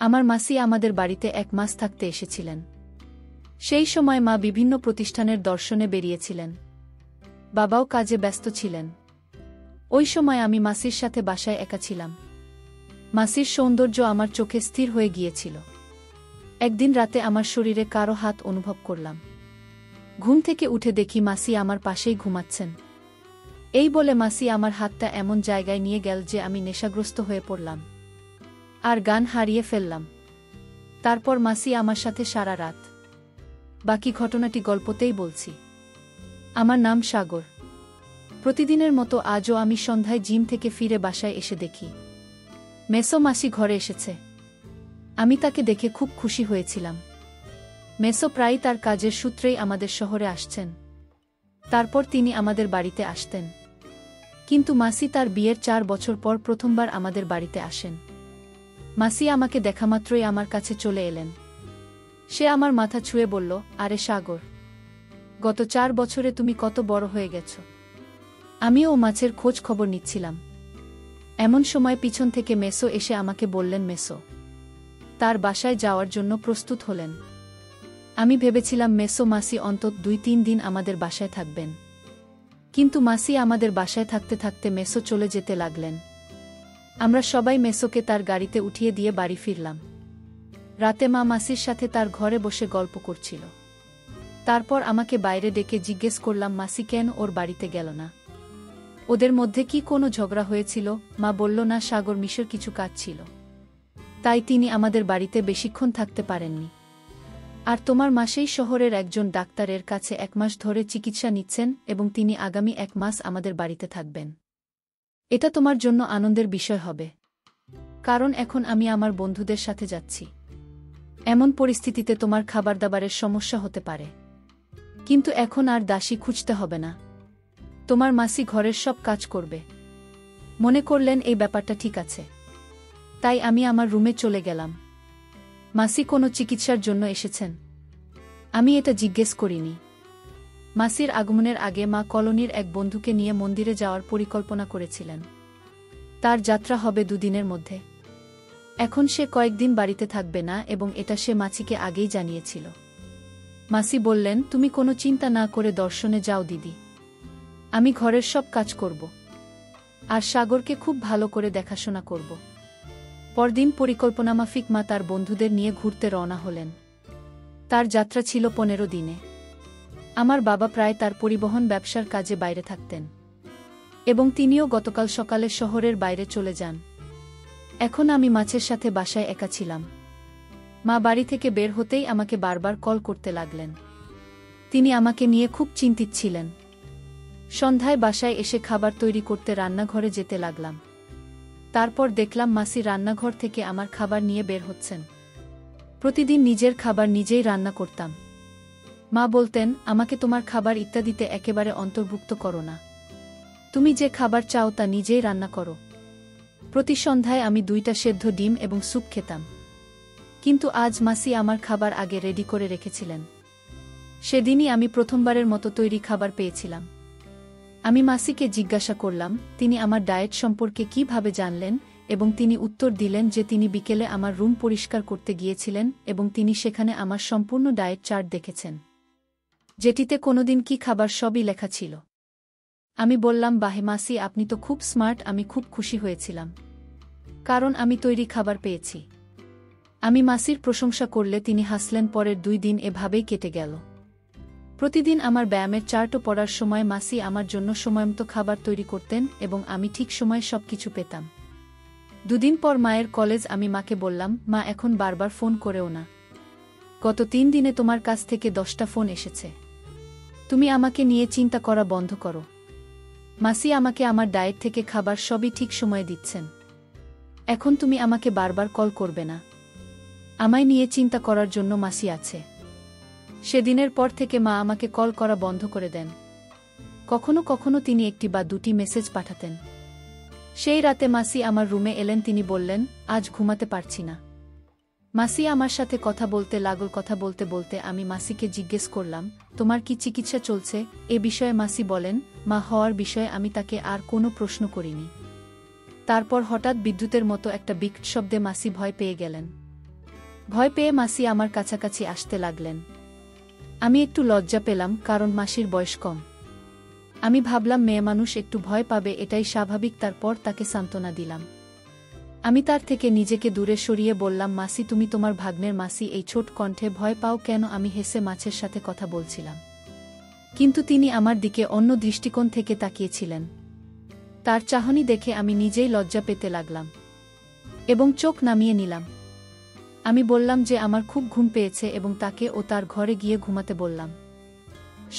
আমার মাসি আমাদের বাড়িতে 1 মাস থাকতে এসেছিলেন। সেই সময় মা বিভিন্ন প্রতিষ্ঠানের দর্শনে বেরিয়েছিলেন। বাবাও কাজে ব্যস্ত ছিলেন। ওই সময় আমি মাসির সাথে বাসায় একা ছিলাম। মাসির সৌন্দর্য আমার চোখে স্থির হয়ে গিয়েছিল। একদিন রাতে আমার শরীরে কারো হাত অনুভব করলাম। ঘুম থেকে উঠে দেখি মাসি আমার পাশেই ঘুমাচ্ছেন। এই বলে মাসি আমার হাতটা এমন জায়গায় নিয়ে গেল যে আমি নেশাগ্রস্ত হয়ে পড়লাম আর গান হারিয়ে ফেললাম। তারপর মাসি আমার সাথে সারা রাত। বাকি ঘটনাটি গল্পতেই বলছি। আমার নাম সাগর। প্রতিদিনের মতো আজও আমি সন্ধ্যায় জিম থেকে ফিরে বাসায় এসে দেখি মেসো মাসি ঘরে এসেছে। আমি তাকে দেখে খুব খুশি হয়েছিলাম। মেসো প্রায়ই তার কাজের সূত্রেই আমাদের শহরে আসছেন। তারপর তিনি আমাদের বাড়িতে আসতেন। কিন্তু মাসি তার বিয়ের 4 বছর পর প্রথমবার আমাদের বাড়িতে আসেন। মাসি আমাকে দেখামাত্রই আমার কাছে চলে এলেন। সে আমার মাথা ছুঁয়ে বলল, আরে সাগর, গত 4 বছরে তুমি কত বড় হয়ে গেছ। আমিও মাছের খোঁজ খবর নিচ্ছিলাম। এমন সময় পিছন থেকে মেসো এসে আমাকে বললেন মেসো তার বাসায় যাওয়ার জন্য প্রস্তুত হলেন। আমি ভেবেছিলাম মেসো মাসি অন্তত 2-3 দিন আমাদের বাসায় থাকবেন। কিন্তু মাসি আমাদের বাসায় থাকতে থাকতে মেসো চলে যেতে লাগলেন। আমরা সবাই মেসোকে তার গাড়িতে উঠিয়ে দিয়ে বাড়ি ফিরলাম। রাতে মা মাসির সাথে তার ঘরে বসে গল্প করছিল। তারপর আমাকে বাইরে ডেকে জিজ্ঞেস করলাম মাসি কেন ওর বাড়িতে গেল না। ওদের মধ্যে কি কোনো ঝগড়া হয়েছিল? মা বলল না, সাগর মিশর কিছু কাজ ছিল, তাই তিনি আমাদের বাড়িতে বেশিক্ষণ থাকতে পারেননি। আর তোমার মাসেই শহরের একজন ডাক্তারের কাছে 1 মাস ধরে চিকিৎসা নিচ্ছেন এবং তিনি আগামী 1 মাস আমাদের বাড়িতে থাকবেন। এটা তোমার জন্য আনন্দের বিষয় হবে, কারণ এখন আমি আমার বন্ধুদের সাথে যাচ্ছি। এমন পরিস্থিতিতে তোমার খাবার দাবারের সমস্যা হতে পারে, কিন্তু এখন আর দাসী খুঁজতে হবে না। তোমার মাসি ঘরের সব কাজ করবে। মনে করলেন এই ব্যাপারটা ঠিক আছে, তাই আমি আমার রুমে চলে গেলাম। মাসি কোনো চিকিৎসার জন্য এসেছেন? আমি এটা জিজ্ঞেস করিনি। মাসির আগমনের আগে মা কলোনির এক বন্ধুকে নিয়ে মন্দিরে যাওয়ার পরিকল্পনা করেছিলেন। তার যাত্রা হবে 2 দিনের মধ্যে। এখন সে কয়েকদিন বাড়িতে থাকবে না এবং এটা সে মাসিকে আগেই জানিয়েছিল। মাসি বললেন, তুমি কোনো চিন্তা না করে দর্শনে যাও দিদি, আমি ঘরের সব কাজ করব আর সাগরকে খুব ভালো করে দেখাশোনা করব। পরদিন পরিকল্পনামাফিক মা তার বন্ধুদের নিয়ে ঘুরতে রওনা হলেন। তার যাত্রা ছিল 15 দিনে। আমার বাবা প্রায় তার পরিবহন ব্যবসার কাজে বাইরে থাকতেন এবং তিনিও গতকাল সকালে শহরের বাইরে চলে যান। এখন আমি মাছের সাথে বাসায় একা ছিলাম। মা বাড়ি থেকে বের হতেই আমাকে বারবার কল করতে লাগলেন। তিনি আমাকে নিয়ে খুব চিন্তিত ছিলেন। সন্ধ্যায় বাসায় এসে খাবার তৈরি করতে রান্নাঘরে যেতে লাগলাম। তারপর দেখলাম মাসি রান্নাঘর থেকে আমার খাবার নিয়ে বের হচ্ছেন। প্রতিদিন নিজের খাবার নিজেই রান্না করতাম। মা বলতেন, আমাকে তোমার খাবার ইত্যাদিতে একেবারে অন্তর্ভুক্ত করো না। তুমি যে খাবার চাও তা নিজেই রান্না করো। প্রতি সন্ধ্যায় আমি 2টা সেদ্ধ ডিম এবং স্যুপ খেতাম। কিন্তু আজ মাসি আমার খাবার আগে রেডি করে রেখেছিলেন। সেদিনই আমি প্রথমবারের মতো তৈরি খাবার পেয়েছিলাম। আমি মাসিকে জিজ্ঞাসা করলাম তিনি আমার ডায়েট সম্পর্কে কিভাবে জানলেন, এবং তিনি উত্তর দিলেন যে তিনি বিকেলে আমার রুম পরিষ্কার করতে গিয়েছিলেন এবং তিনি সেখানে আমার সম্পূর্ণ ডায়েট চার্ট দেখেছেন, যেটিতে কোনোদিন কি খাবার সবই লেখা ছিল। আমি বললাম, বাহে মাসি, আপনি তো খুব স্মার্ট। আমি খুব খুশি হয়েছিলাম, কারণ আমি তৈরি খাবার পেয়েছি। আমি মাসির প্রশংসা করলে তিনি হাসলেন। পরের 2 দিন এভাবেই কেটে গেল। প্রতিদিন আমার ব্যায়ামের চার্টও পড়ার সময় মাসি আমার জন্য সময়মতো খাবার তৈরি করতেন এবং আমি ঠিক সময়ে সবকিছু পেতাম। 2 দিন পর মায়ের কলেজ। আমি মাকে বললাম, মা, এখন বারবার ফোন করেও না। গত 3 দিনে তোমার কাছ থেকে 10টা ফোন এসেছে। তুমি আমাকে নিয়ে চিন্তা করা বন্ধ করো। মাসি আমাকে আমার ডায়েট থেকে খাবার সবই ঠিক সময়ে দিচ্ছেন। এখন তুমি আমাকে বারবার কল করবে না। আমায় নিয়ে চিন্তা করার জন্য মাসি আছে। সেদিনের পর থেকে মা আমাকে কল করা বন্ধ করে দেন। কখনো কখনো তিনি 1টি বা 2টি মেসেজ পাঠাতেন। সেই রাতে মাসি আমার রুমে এলেন। তিনি বললেন, আজ ঘুমাতে পারছি না। মাসি আমার সাথে কথা বলতে লাগল। কথা বলতে বলতে আমি মাসিকে জিজ্ঞেস করলাম, তোমার কি চিকিৎসা চলছে? এ বিষয়ে মাসি বলেন, মা হওয়ার বিষয়ে আমি তাকে আর কোনো প্রশ্ন করিনি। তারপর হঠাৎ বিদ্যুতের মতো একটা বিকট শব্দে মাসি ভয় পেয়ে গেলেন। ভয় পেয়ে মাসি আমার কাছাকাছি আসতে লাগলেন। আমি একটু লজ্জা পেলাম, কারণ মাসির বয়স কম। আমি ভাবলাম মেয়ে মানুষ একটু ভয় পাবে, এটাই স্বাভাবিক। তারপর তাকে সান্ত্বনা দিলাম। আমি তার থেকে নিজেকে দূরে সরিয়ে বললাম, মাসি তুমি তোমার ভাগ্নের মাসি, এই ছোট কণ্ঠে ভয় পাও কেন? আমি হেসে মাছের সাথে কথা বলছিলাম, কিন্তু তিনি আমার দিকে অন্য দৃষ্টিকোণ থেকে তাকিয়েছিলেন। তার চাহনি দেখে আমি নিজেই লজ্জা পেতে লাগলাম এবং চোখ নামিয়ে নিলাম। আমি বললাম যে আমার খুব ঘুম পেয়েছে এবং তাকে ও তার ঘরে গিয়ে ঘুমাতে বললাম।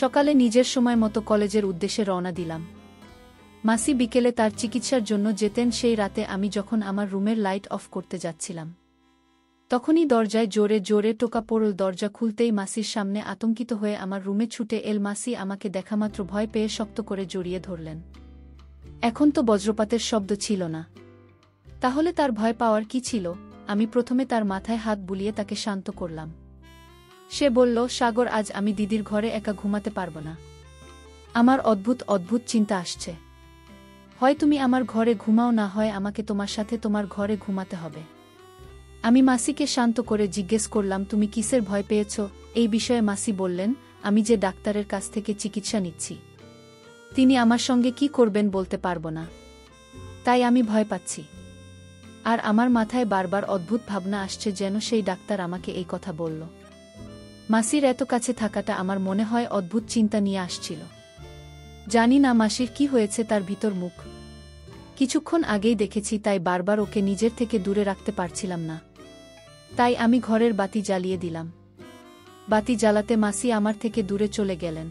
সকালে নিজের সময় মতো কলেজের উদ্দেশ্যে রওনা দিলাম। মাসি বিকেলে তার চিকিৎসার জন্য যেতেন। সেই রাতে আমি যখন আমার রুমের লাইট অফ করতে যাচ্ছিলাম, তখনই দরজায় জোরে জোরে টোকা পড়ল। দরজা খুলতেই মাসির সামনে আতঙ্কিত হয়ে আমার রুমে ছুটে এল। মাসি আমাকে দেখামাত্র ভয় পেয়ে শক্ত করে জড়িয়ে ধরলেন। এখন তো বজ্রপাতের শব্দ ছিল না, তাহলে তার ভয় পাওয়ার কি ছিল? আমি প্রথমে তার মাথায় হাত বুলিয়ে তাকে শান্ত করলাম। সে বলল, সাগর, আজ আমি দিদির ঘরে একা ঘুমাতে পারব না। আমার অদ্ভুত অদ্ভুত চিন্তা আসছে। হয় তুমি আমার ঘরে ঘুমাও, না হয় আমাকে তোমার সাথে তোমার ঘরে ঘুমাতে হবে। আমি মাসিকে শান্ত করে জিজ্ঞেস করলাম, তুমি কিসের ভয় পেয়েছ? এই বিষয়ে মাসি বললেন, আমি যে ডাক্তারের কাছ থেকে চিকিৎসা নিচ্ছি, তিনি আমার সঙ্গে কি করবেন বলতে পারব না, তাই আমি ভয় পাচ্ছি। আর আমার মাথায় বারবার অদ্ভুত ভাবনা আসছে, যেন সেই ডাক্তার আমাকে এই কথা বলল। মাসির এত কাছে থাকাটা আমার মনে হয় অদ্ভুত চিন্তা নিয়ে আসছিল। জানি না মাসির কি হয়েছে, তার ভিতর মুখ কিছুক্ষণ আগেই দেখেছি, তাই বারবার ওকে নিজের থেকে দূরে রাখতে পারছিলাম না। তাই আমি ঘরের বাতি জ্বালিয়ে দিলাম। বাতি জ্বালাতে মাসি আমার থেকে দূরে চলে গেলেন।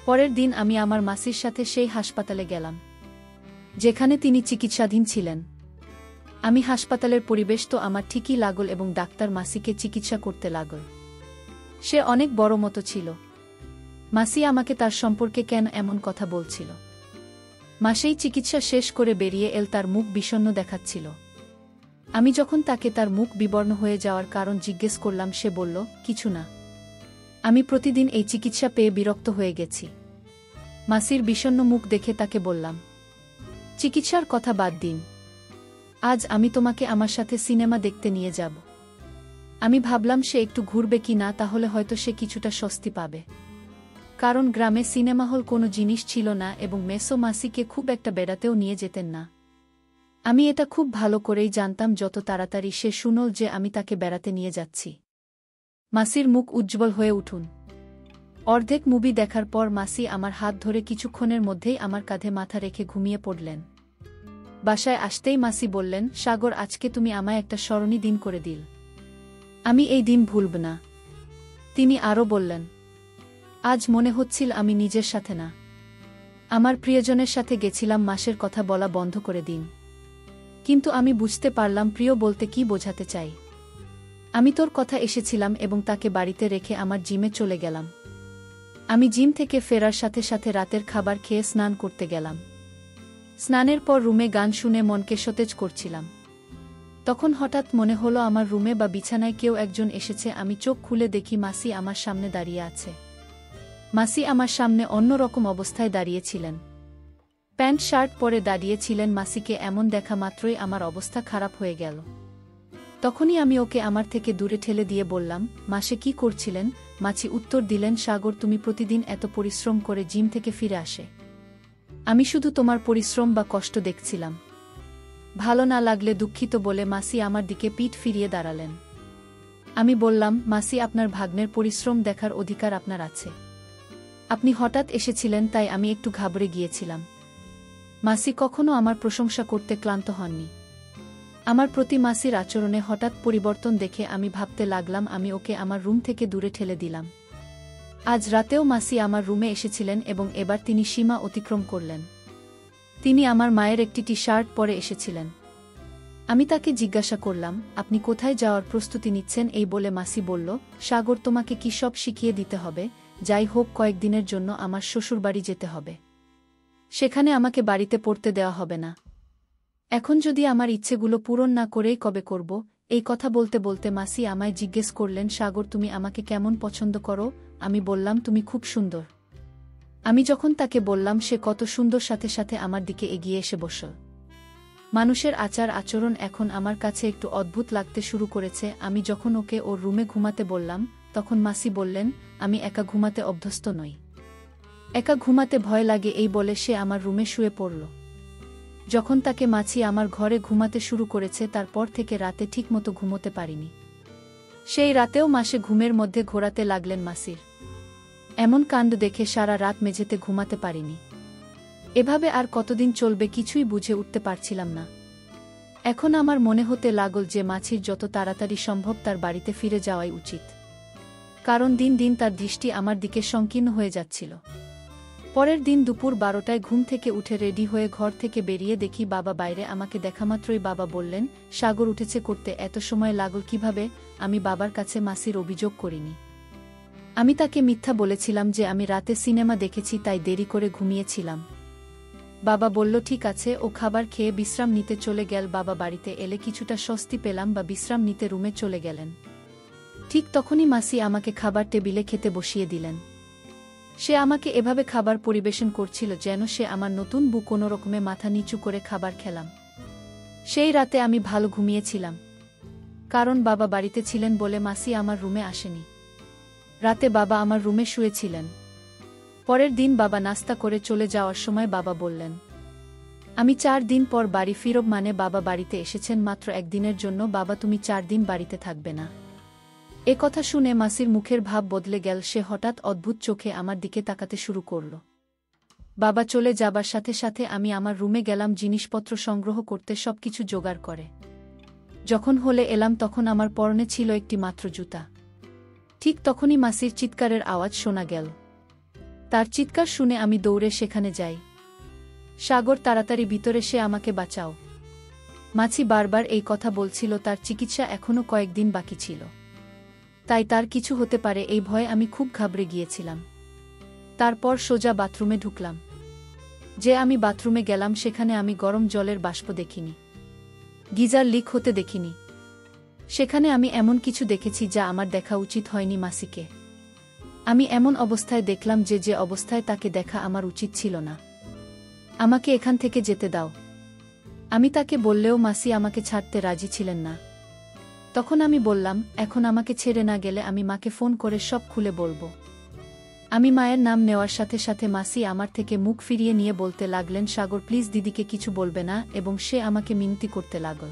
পরের দিন আমি আমার মাসির সাথে সেই হাসপাতালে গেলাম যেখানে তিনি চিকিৎসাধীন ছিলেন। আমি হাসপাতালের পরিবেশ তো আমার ঠিকই লাগল এবং ডাক্তার মাসিকে চিকিৎসা করতে লাগল। সে অনেক বড় মতো ছিল। মাসি আমাকে তার সম্পর্কে কেন এমন কথা বলছিল? মাসেই চিকিৎসা শেষ করে বেরিয়ে এল, তার মুখ বিষণ্ণ দেখাচ্ছিল। আমি যখন তাকে তার মুখ বিবর্ণ হয়ে যাওয়ার কারণ জিজ্ঞেস করলাম, সে বলল, কিছু না, আমি প্রতিদিন এই চিকিৎসা পেয়ে বিরক্ত হয়ে গেছি। মাসির বিষণ্ণ মুখ দেখে তাকে বললাম, চিকিৎসার কথা বাদ দিন, আজ আমি তোমাকে আমার সাথে সিনেমা দেখতে নিয়ে যাব। আমি ভাবলাম সে একটু ঘুরবে কি না, তাহলে হয়তো সে কিছুটা স্বস্তি পাবে, কারণ গ্রামে সিনেমা হল কোনো জিনিস ছিল না এবং মেসো মাসিকে খুব একটা বেড়াতেও নিয়ে যেতেন না। আমি এটা খুব ভালো করেই জানতাম, যত তাড়াতাড়ি সে শুনল যে আমি তাকে বেড়াতে নিয়ে যাচ্ছি, মাসির মুখ উজ্জ্বল হয়ে উঠুন। অর্ধেক মুভি দেখার পর মাসি আমার হাত ধরে কিছুক্ষণের মধ্যেই আমার কাঁধে মাথা রেখে ঘুমিয়ে পড়লেন। বাসায় আসতেই মাসি বললেন, সাগর, আজকে তুমি আমায় একটা স্মরণী দিন করে দিল, আমি এই দিন ভুলব না। তিনি আরও বললেন, আজ মনে হচ্ছিল আমি নিজের সাথে না, আমার প্রিয়জনের সাথে গেছিলাম। মাসের কথা বলা বন্ধ করে দিন। কিন্তু আমি বুঝতে পারলাম প্রিয় বলতে কি বোঝাতে চাই। আমি তোর কথা এসেছিলাম এবং তাকে বাড়িতে রেখে আমার জিমে চলে গেলাম। আমি জিম থেকে ফেরার সাথে সাথে রাতের খাবার খেয়ে স্নান করতে গেলাম। স্নানের পর রুমে গান শুনে মনকে সতেজ করছিলাম। তখন হঠাৎ মনে হলো আমার রুমে বা বিছানায় কেউ একজন এসেছে। আমি চোখ খুলে দেখি মাসি আমার সামনে দাঁড়িয়ে আছে। মাসি আমার সামনে অন্যরকম অবস্থায় দাঁড়িয়েছিলেন, প্যান্ট শার্ট পরে দাঁড়িয়েছিলেন। মাসিকে এমন দেখা মাত্রই আমার অবস্থা খারাপ হয়ে গেল। তখনই আমি ওকে আমার থেকে দূরে ঠেলে দিয়ে বললাম, মাসে কি করছিলেন? মাছি উত্তর দিলেন, সাগর, তুমি প্রতিদিন এত পরিশ্রম করে জিম থেকে ফিরে আসে, আমি শুধু তোমার পরিশ্রম বা কষ্ট দেখছিলাম। ভালো না লাগলে দুঃখিত বলে মাসি আমার দিকে পিঠ ফিরিয়ে দাঁড়ালেন। আমি বললাম, মাসি, আপনার ভাগ্নের পরিশ্রম দেখার অধিকার আপনার আছে। আপনি হঠাৎ এসেছিলেন, তাই আমি একটু ঘাবড়ে গিয়েছিলাম। মাসি কখনো আমার প্রশংসা করতে ক্লান্ত হননি। আমার প্রতি মাসির আচরণে হঠাৎ পরিবর্তন দেখে আমি ভাবতে লাগলাম আমি ওকে আমার রুম থেকে দূরে ঠেলে দিলাম। আজ রাতেও মাসি আমার রুমে এসেছিলেন এবং এবার তিনি সীমা অতিক্রম করলেন। তিনি আমার মায়ের একটি টি শার্ট পরে এসেছিলেন। আমি তাকে জিজ্ঞাসা করলাম, আপনি কোথায় যাওয়ার প্রস্তুতি নিচ্ছেন? এই বলে মাসি বলল, সাগর, তোমাকে কি সব শিখিয়ে দিতে হবে? যাই হোক, কয়েকদিনের জন্য আমার শ্বশুরবাড়ি যেতে হবে। সেখানে আমাকে বাড়িতে পড়তে দেওয়া হবে না। এখন যদি আমার ইচ্ছেগুলো পূরণ না করেই কবে করব? এই কথা বলতে বলতে মাসি আমায় জিজ্ঞেস করলেন, সাগর, তুমি আমাকে কেমন পছন্দ করো? আমি বললাম, তুমি খুব সুন্দর। আমি যখন তাকে বললাম সে কত সুন্দর, সাথে সাথে আমার দিকে এগিয়ে এসে বসল। মানুষের আচার আচরণ এখন আমার কাছে একটু অদ্ভুত লাগতে শুরু করেছে। আমি যখন ওকে ওর রুমে ঘুমাতে বললাম, তখন মাসি বললেন, আমি একা ঘুমাতে অভ্যস্ত নই। একা ঘুমাতে ভয় লাগে এই বলে সে আমার রুমে শুয়ে পড়ল। যখন তাকে মাছি আমার ঘরে ঘুমাতে শুরু করেছে তারপর থেকে রাতে ঠিকমতো ঘুমোতে পারিনি। সেই রাতেও মাসে ঘুমের মধ্যে ঘোরাতে লাগলেন মাসির। এমন কাণ্ড দেখে সারা রাত মেঝেতে ঘুমাতে পারিনি। এভাবে আর কতদিন চলবে কিছুই বুঝে উঠতে পারছিলাম না। এখন আমার মনে হতে লাগল যে মাছির যত তাড়াতাড়ি সম্ভব তার বাড়িতে ফিরে যাওয়াই উচিত, কারণ দিন দিন তার দৃষ্টি আমার দিকে সংকীর্ণ হয়ে যাচ্ছিল। পরের দিন দুপুর 12টায় ঘুম থেকে উঠে রেডি হয়ে ঘর থেকে বেরিয়ে দেখি বাবা বাইরে। আমাকে দেখামাত্রই বাবা বললেন, সাগর উঠেছে করতে এত সময় লাগল কিভাবে? আমি বাবার কাছে মাসির অভিযোগ করিনি। আমি তাকে মিথ্যা বলেছিলাম যে আমি রাতে সিনেমা দেখেছি তাই দেরি করে ঘুমিয়েছিলাম। বাবা বলল ঠিক আছে, ও খাবার খেয়ে বিশ্রাম নিতে চলে গেল। বাবা বাড়িতে এলে কিছুটা স্বস্তি পেলাম বা বিশ্রাম নিতে রুমে চলে গেলেন। ঠিক তখনই মাসি আমাকে খাবার টেবিলে খেতে বসিয়ে দিলেন। সে আমাকে এভাবে খাবার পরিবেশন করছিল যেন সে আমার নতুন বউ। কোনো রকমে মাথা নিচু করে খাবার খেলাম। সেই রাতে আমি ভালো ঘুমিয়েছিলাম, কারণ বাবা বাড়িতে ছিলেন বলে মাসি আমার রুমে আসেনি। রাতে বাবা আমার রুমে শুয়েছিলেন। পরের দিন বাবা নাস্তা করে চলে যাওয়ার সময় বাবা বললেন, আমি 4 দিন পর বাড়ি ফিরব। মানে বাবা বাড়িতে এসেছেন মাত্র একদিনের জন্য। বাবা, তুমি 4 দিন বাড়িতে থাকবে না? এ কথা শুনে মাসির মুখের ভাব বদলে গেল। সে হঠাৎ অদ্ভুত চোখে আমার দিকে তাকাতে শুরু করল। বাবা চলে যাবার সাথে সাথে আমি আমার রুমে গেলাম জিনিসপত্র সংগ্রহ করতে, সবকিছু জোগাড় করে। যখন হলে এলাম তখন আমার পরনে ছিল একটি মাত্র জুতা। ঠিক তখনই মাসির চিৎকারের আওয়াজ শোনা গেল। তার চিৎকার শুনে আমি দৌড়ে সেখানে যাই। সাগর, তাড়াতাড়ি ভিতরে, সে আমাকে বাঁচাও। মাছি বারবার এই কথা বলছিল। তার চিকিৎসা এখনো কয়েকদিন বাকি ছিল, তাই তার কিছু হতে পারে এই ভয়ে আমি খুব ঘাবড়ে গিয়েছিলাম। তারপর সোজা বাথরুমে ঢুকলাম। যে আমি বাথরুমে গেলাম সেখানে আমি গরম জলের বাষ্প দেখিনি, গিজার লিক হতে দেখিনি। সেখানে আমি এমন কিছু দেখেছি যা আমার দেখা উচিত হয়নি মাসিকে। আমি এমন অবস্থায় দেখলাম যে অবস্থায় তাকে দেখা আমার উচিত ছিল না। আমাকে এখান থেকে যেতে দাও। আমি তাকে বললেও মাসি আমাকে ছাড়তে রাজি ছিলেন না। তখন আমি বললাম, এখন আমাকে ছেড়ে না গেলে আমি মাকে ফোন করে সব খুলে বলবো। আমি মায়ের নাম নেওয়ার সাথে সাথে মাসি আমার থেকে মুখ ফিরিয়ে নিয়ে বলতে লাগলেন, সাগর প্লিজ, দিদিকে কিছু বলবে না, এবং সে আমাকে মিনতি করতে লাগল।